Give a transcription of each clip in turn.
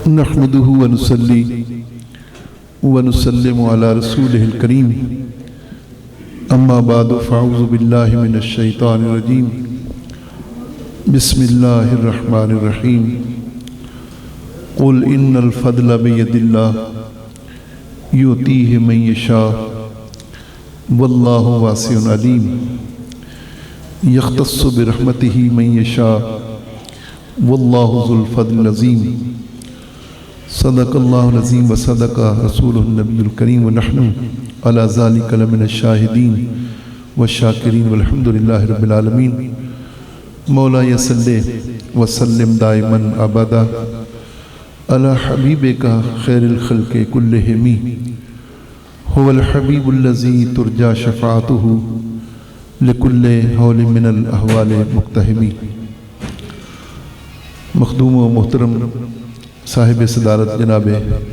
نحمده ونصلي ونسلم على رسوله الكريم اما بعد فاعوذ بالله من الشيطان الرجيم بسم الله الرحمن الرحيم قل ان الفضل بيد الله يؤتيه من يشاء والله واسع عليم يختص برحمته من يشاء والله ذو الفضل العظيم صدق الله العظيم وصدق رسوله النبي الكريم ونحن على ذلك لمن الشاهدين والشاكرين والحمد لله رب العالمين مولاي صل وسلم دائما ابدا على حبيبك خير الخلق كلهم هو الحبيب الذي ترجى شفاعته لكل حول من الاحوال مقتحم. مخدوم و محترم صاحب صدارت جناب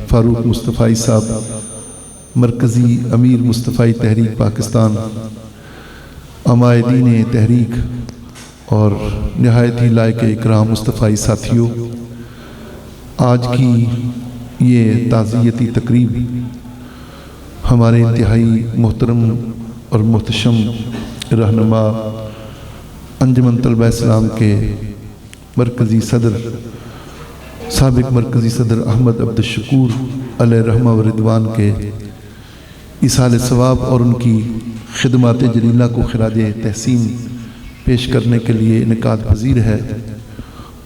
فاروق مصطفی صاحب، مرکزی امیر مصطفی تحریک پاکستان، عمائدین تحریک اور نہایت ہی لائق اکرام مصطفی ساتھیوں، آج کی یہ تعزیتی تقریب ہمارے انتہائی محترم اور محتشم رہنما انجمن طلبہ اسلام کے مرکزی صدر سابق مرکزی صدر احمد عبد الشکور علیہ رحمہ و رضوان کے ایصال ثواب اور ان کی خدمات جلیلہ کو خراج تحسین پیش کرنے کے لیے انعقاد پذیر ہے،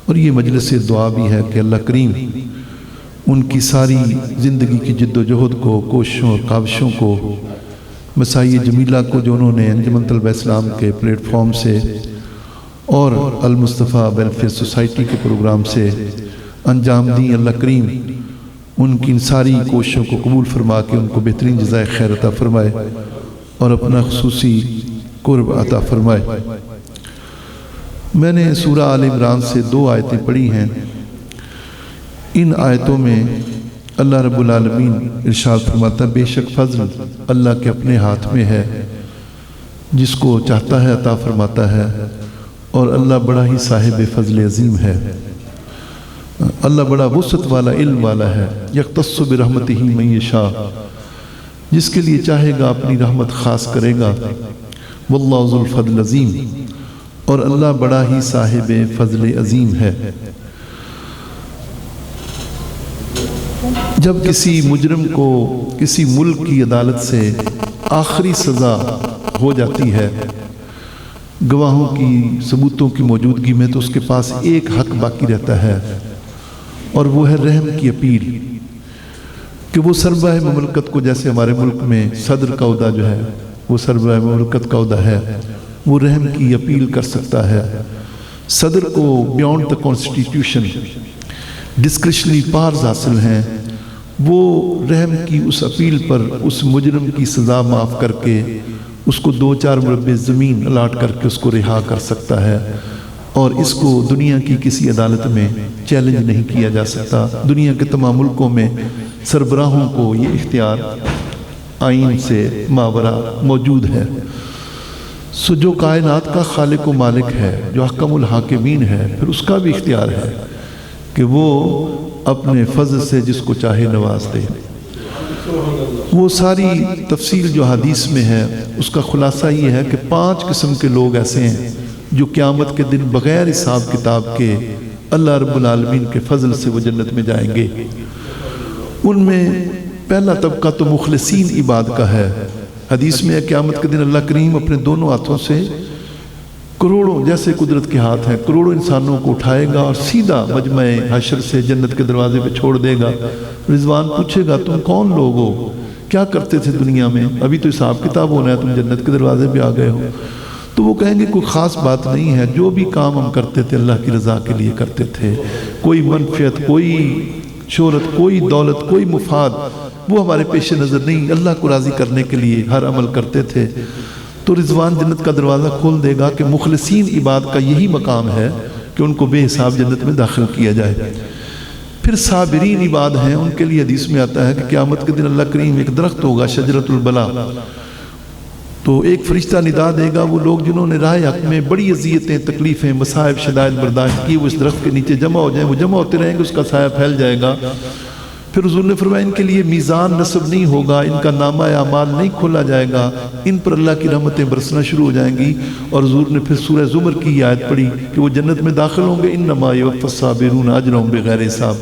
اور یہ مجلس دعا بھی ہے کہ اللہ کریم ان کی ساری زندگی کی جد و جہد کو، کوششوں اور کاوشوں کو، مساعی جمیلہ کو جو انہوں نے انجمن طلبہ اسلام کے پلیٹ فارم سے اور المصطفیٰ ویلفیئر سوسائٹی کے پروگرام سے انجام دیں، اللہ کریم ان کی ان ساری کوششوں کو قبول فرما کے ان کو بہترین جزائے خیر عطا فرمائے اور اپنا خصوصی قرب عطا فرمائے۔ میں نے سورہ آل عمران سے 2 آیتیں پڑھی ہیں۔ ان آیتوں میں اللہ رب العالمین ارشاد فرماتا ہے، بے شک فضل اللہ کے اپنے ہاتھ میں ہے، جس کو چاہتا ہے عطا فرماتا ہے، اور اللہ بڑا ہی صاحب فضل عظیم ہے۔ اللہ بڑا وسعت والا، علم والا ہے۔ یختص برحمتہ من یشاء، جس کے لیے چاہے گا اپنی رحمت خاص کرے گا۔ واللہ ذو الفضل العظیم، اور اللہ بڑا ہی صاحب فضل عظیم ہے۔ جب کسی مجرم کو کسی ملک کی عدالت سے آخری سزا ہو جاتی ہے، گواہوں کی، ثبوتوں کی موجودگی میں، تو اس کے پاس ایک حق باقی رہتا ہے، اور وہ ہے رحم کی اپیل، کہ وہ سربراہ مملکت کو، جیسے ہمارے ملک میں صدر کا عہدہ جو ہے وہ سربراہ مملکت کا عہدہ ہے، وہ رحم کی اپیل کر سکتا ہے۔ صدر کو beyond the constitution discretionary powers حاصل ہیں، وہ رحم کی اس اپیل پر اس مجرم کی سزا معاف کر کے اس کو 2-4 مربع زمین الاٹ کر کے اس کو رہا کر سکتا ہے، اور اس کو دنیا کی کسی عدالت میں چیلنج نہیں کیا جا سکتا۔ دنیا کے تمام ملکوں میں سربراہوں کو یہ اختیار آئین سے ماورا موجود ہے۔ سو جو کائنات کا خالق و مالک ہے، جو حکم الحاکمین ہے، پھر اس کا بھی اختیار ہے کہ وہ اپنے فضل سے جس کو چاہے نواز دے۔ وہ ساری تفصیل جو حدیث میں ہے، اس کا خلاصہ یہ ہے کہ 5 قسم کے لوگ ایسے ہیں جو قیامت کے دن بغیر حساب کتاب کے اللہ رب العالمین کے فضل سے وہ جنت میں جائیں گے۔ ان میں پہلا طبقہ تو مخلصین عباد کا ہے۔ حدیث میں ہے قیامت کے دن اللہ کریم اپنے دونوں ہاتھوں سے کروڑوں، جیسے قدرت کے ہاتھ ہیں، کروڑوں انسانوں کو اٹھائے گا اور سیدھا مجمع حشر سے جنت کے دروازے پہ چھوڑ دے گا۔ رضوان پوچھے گا، تم کون لوگ ہو؟ کیا کرتے تھے دنیا میں؟ ابھی تو حساب کتاب ہونا ہے، تم جنت کے دروازے پہ آ گئے ہو۔ تو وہ کہیں گے کوئی خاص بات نہیں ہے، جو بھی کام ہم کرتے تھے اللہ کی رضا کے لیے کرتے تھے، کوئی منفعت، کوئی شہرت، کوئی دولت، کوئی مفاد وہ ہمارے پیش نظر نہیں، اللہ کو راضی کرنے کے لیے ہر عمل کرتے تھے۔ تو رضوان جنت کا دروازہ کھول دے گا کہ مخلصین عباد کا یہی مقام ہے کہ ان کو بے حساب جنت میں داخل کیا جائے۔ پھر صابرین عباد ہیں، ان کے لیے حدیث میں آتا ہے کہ قیامت کے دن اللہ کریم ایک درخت ہوگا، شجرۃ البلا، تو ایک فرشتہ ندا دے گا، وہ لوگ جنہوں نے راہ حق میں بڑی اذیتیں، تکلیفیں، مصائب، شدائد برداشت کی، وہ اس درخت کے نیچے جمع ہو جائیں، وہ جمع ہوتے رہیں گے، اس کا سایہ پھیل جائے گا۔ پھر حضور نے فرمایا ان کے لیے میزان نصب نہیں ہوگا، ان کا نامہ اعمال نہیں کھولا جائے گا، ان پر اللہ کی رحمتیں برسنا شروع ہو جائیں گی۔ اور حضور نے پھر سورہ زمر کی آیت پڑھی کہ وہ جنت میں داخل ہوں گے، انما یوفی الصابرون اجرهم بغیر حساب،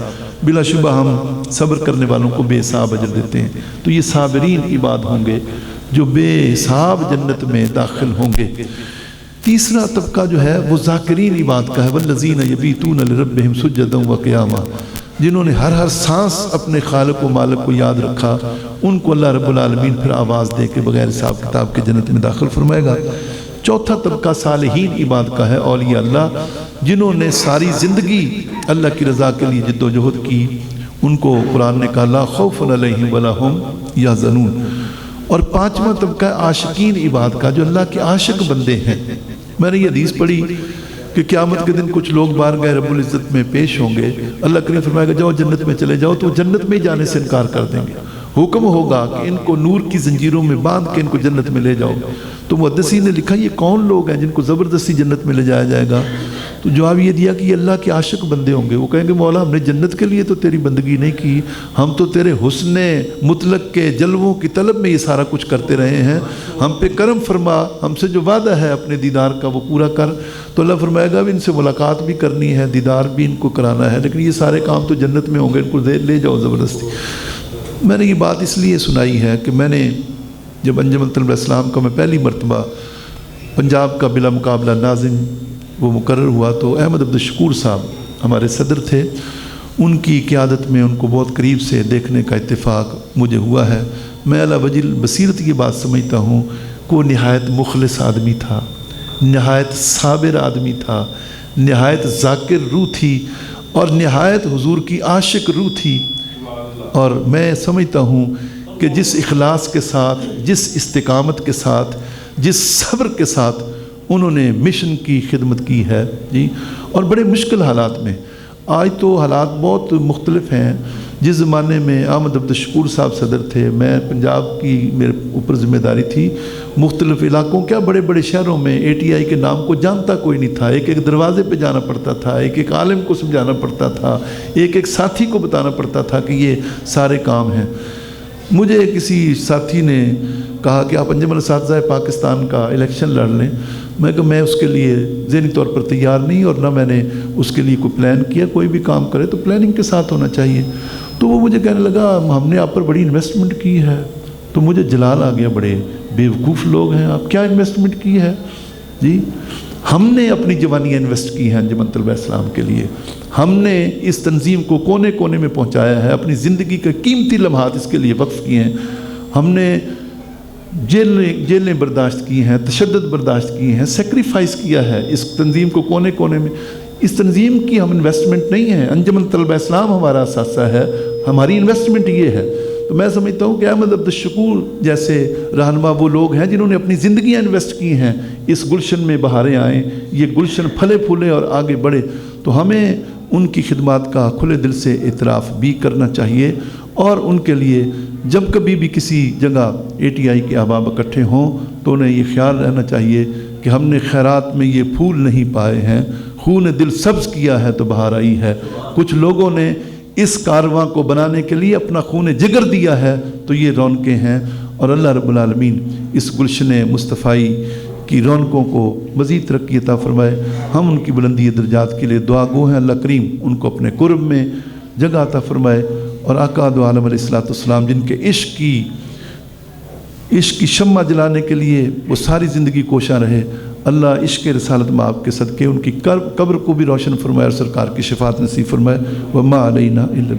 بلا شبہ ہم صبر کرنے والوں کو بے حساب اجر دیتے ہیں۔ تو یہ صابرین عباد ہوں گے جو بے حساب جنت میں داخل ہوں گے۔ تیسرا طبقہ جو ہے وہ ذاکرین عباد کا ہے، والذین یبیتون لربہم سجدا وقیاما، جنہوں نے ہر سانس اپنے خالق و مالک کو یاد رکھا، ان کو اللہ رب العالمین پھر آواز دے کے بغیر حساب کتاب کے جنت میں داخل فرمائے گا۔ چوتھا طبقہ صالحین عباد کا ہے، اولیاء اللہ، جنہوں نے ساری زندگی اللہ کی رضا کے لیے جد و جہد کی، ان کو قرآن نے کہا لا خوف علیہم ولا ہم یحزنون۔ اور پانچواں طبقہ عاشقین عباد کا، جو اللہ کے عاشق بندے ہیں۔ میں نے یہ حدیث پڑھی کہ قیامت کے دن کچھ لوگ بارگاہ رب العزت میں پیش ہوں گے، اللہ کریم فرمائے گا جاؤ جنت میں چلے جاؤ، تو جنت میں جانے سے انکار کر دیں گے۔ حکم ہوگا کہ ان کو نور کی زنجیروں میں باندھ کے ان کو جنت میں لے جاؤ۔ تو محدثین نے لکھا یہ کون لوگ ہیں جن کو زبردستی جنت میں لے جایا جائے گا؟ تو جواب یہ دیا کہ یہ اللہ کے عاشق بندے ہوں گے۔ وہ کہیں گے مولا ہم نے جنت کے لیے تو تیری بندگی نہیں کی، ہم تو تیرے حسن مطلق کے جلووں کی طلب میں یہ سارا کچھ کرتے رہے ہیں، ہم پہ کرم فرما، ہم سے جو وعدہ ہے اپنے دیدار کا وہ پورا کر۔ تو اللہ فرمائے گا ان سے ملاقات بھی کرنی ہے، دیدار بھی ان کو کرانا ہے، لیکن یہ سارے کام تو جنت میں ہوں گے، ان کو لے جاؤ زبردستی۔ میں نے یہ بات اس لیے سنائی ہے کہ میں نے جب انجمن طلبہ اسلام کا میں پہلی مرتبہ پنجاب کا بلا مقابلہ ناظم وہ مقرر ہوا، تو احمد عبدالشکور صاحب ہمارے صدر تھے، ان کی قیادت میں ان کو بہت قریب سے دیکھنے کا اتفاق مجھے ہوا ہے۔ میں علی وجہ البصیرت کی بات سمجھتا ہوں کہ وہ نہایت مخلص آدمی تھا، نہایت صابر آدمی تھا، نہایت ذاکر روح تھی اور نہایت حضور کی عاشق روح تھی۔ اور میں سمجھتا ہوں کہ جس اخلاص کے ساتھ، جس استقامت کے ساتھ، جس صبر کے ساتھ انہوں نے مشن کی خدمت کی ہے جی، اور بڑے مشکل حالات میں۔ آج تو حالات بہت مختلف ہیں۔ جس زمانے میں احمد عبدالشکور صاحب صدر تھے، میں پنجاب کی میرے اوپر ذمہ داری تھی، مختلف علاقوں کیا بڑے بڑے شہروں میں ATI کے نام کو جانتا کوئی نہیں تھا، ایک ایک دروازے پہ جانا پڑتا تھا، ایک ایک عالم کو سمجھانا پڑتا تھا، ایک ایک ساتھی کو بتانا پڑتا تھا کہ یہ سارے کام ہیں۔ مجھے کسی ساتھی نے کہا کہ آپ انجمن اساتذہ پاکستان کا الیکشن لڑ لیں۔ میں کہ میں اس کے لیے ذہنی طور پر تیار نہیں، اور نہ میں نے اس کے لیے کوئی پلان کیا۔ کوئی بھی کام کرے تو پلاننگ کے ساتھ ہونا چاہیے۔ تو وہ مجھے کہنے لگا ہم نے آپ پر بڑی انویسٹمنٹ کی ہے۔ تو مجھے جلال آ گیا، بڑے بیوقوف لوگ ہیں آپ، کیا انویسٹمنٹ کی ہے؟ جی ہم نے اپنی جوانیاں انویسٹ کی ہیں انجمن طلبہ اسلام کے لیے، ہم نے اس تنظیم کو کونے کونے میں پہنچایا ہے، اپنی زندگی کے قیمتی لمحات اس کے لیے وقف کیے ہیں، ہم نے جیلیں برداشت کی ہیں، تشدد برداشت کی ہیں، سیکریفائس کیا ہے اس تنظیم کو کونے کونے میں۔ اس تنظیم کی ہم انویسٹمنٹ نہیں ہے، انجمن طلبہ اسلام ہمارا اثاثہ ہے، ہماری انویسٹمنٹ یہ ہے۔ تو میں سمجھتا ہوں کہ احمد عبدالشکور جیسے رہنما وہ لوگ ہیں جنہوں نے اپنی زندگیاں انویسٹ کی ہیں، اس گلشن میں بہاریں آئیں، یہ گلشن پھلے پھولے اور آگے بڑھے۔ تو ہمیں ان کی خدمات کا کھلے دل سے اعتراف بھی کرنا چاہیے، اور ان کے لیے جب کبھی بھی کسی جگہ ATI کے احباب اکٹھے ہوں تو انہیں یہ خیال رہنا چاہیے کہ ہم نے خیرات میں یہ پھول نہیں پائے ہیں، خون دل سبز کیا ہے تو بہار آئی ہے۔ کچھ لوگوں نے اس کارواں کو بنانے کے لیے اپنا خون جگر دیا ہے، تو یہ رونقیں ہیں، اور اللہ رب العالمین اس گلشن مصطفائی کی رونقوں کو مزید ترقی عطا فرمائے۔ ہم ان کی بلندی درجات کے لیے دعا گو ہیں، اللہ کریم ان کو اپنے قرب میں جگہ عطا فرمائے، اور آقا دو عالم علیہ السلام جن کے عشق کی شمع جلانے کے لیے وہ ساری زندگی کوشاں رہے، اللہ عشق رسالت مآب کے صدقے ان کی قبر کو بھی روشن فرمائے اور سرکار کی شفاعت نصیب فرمائے۔ وما علینا الا